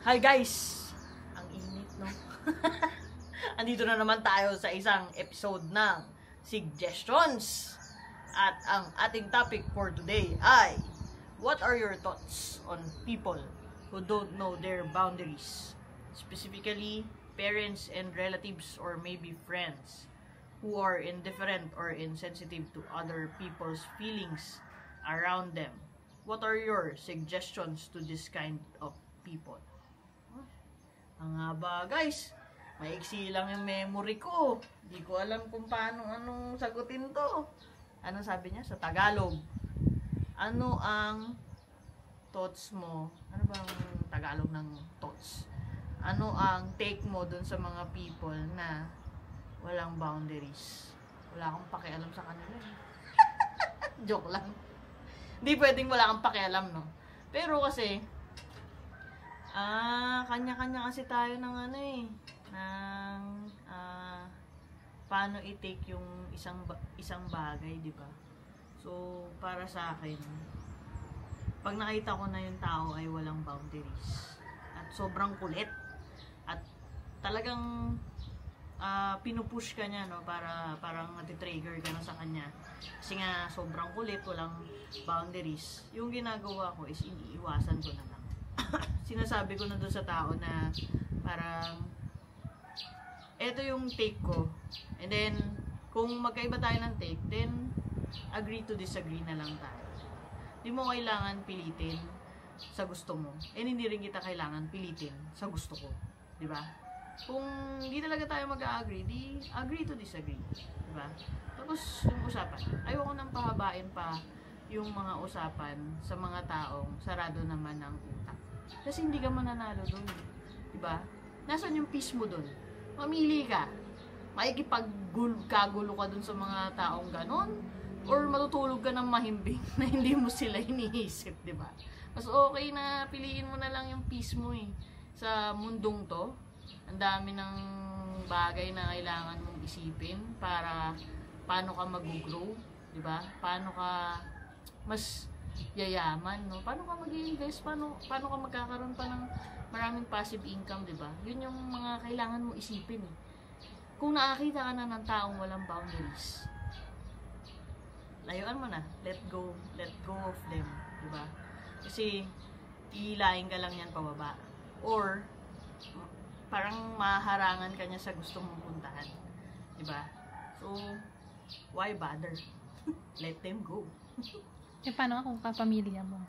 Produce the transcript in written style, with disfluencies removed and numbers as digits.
Hi guys! Ang init, no? Andito na naman tayo sa isang episode ng Suggestions. At ang ating topic for today ay, what are your thoughts on people who don't know their boundaries? Specifically, parents and relatives or maybe friends who are indifferent or insensitive to other people's feelings around them. What are your suggestions to this kind of people? Ang haba guys, maiksi lang yung memory ko. Hindi ko alam kung anong sagutin to. Ano sabi niya sa Tagalog? Ano ang thoughts mo? Ano bang Tagalog ng thoughts? Ano ang take mo dun sa mga people na walang boundaries? Wala akong pakialam sa kanila. Joke lang. Hindi pwedeng wala kang pakialam, no? Pero kasi kanya-kanya kasi tayo ng paano i-take yung isang bagay, di ba? So, para sa akin, pag nakita ko na yung tao ay walang boundaries at sobrang kulit at talagang pinupush ka niya, no? Parang natitrigger ka na sa kanya kasi nga sobrang kulit, walang boundaries. Yung ginagawa ko is iniiwasan ko na lang. Sinasabi ko na doon sa tao na parang eto yung take ko, and then kung magkaiba tayo ng take, then agree to disagree na lang tayo. Hindi mo kailangan pilitin sa gusto mo, and hindi rin kita kailangan pilitin sa gusto ko, di ba? Kung hindi talaga tayo mag-agree, di agree to disagree, di ba? Tapos yung usapan, ayoko nang pahabain pa yung mga usapan sa mga taong sarado naman ng utak. Kasi hindi ka mananalo doon, di ba? Nasaan yung peace mo doon? Mamili ka. Makikipagkagulo ka doon sa mga taong ganon, or matutulog ka ng mahimbing na hindi mo sila iniisip, di ba? Mas okay na piliin mo na lang yung peace mo eh. Sa mundong to, ang dami ng bagay na kailangan mong isipin para paano ka mag-grow, di ba? Paano ka mas yayaman, no? Paano ka mag-i-invest? Paano ka magkakaroon pa ng maraming passive income, di ba? Yun yung mga kailangan mo isipin eh. Kung nakakita ka na ng taong walang boundaries, layuan mo na. Let go of them, di ba? Kasi iilaing ka lang yan pababa. Or parang maharangan ka niya sa gusto mong puntahan, di ba? So, why bother? Let them go. Paano kung kapamilya mo?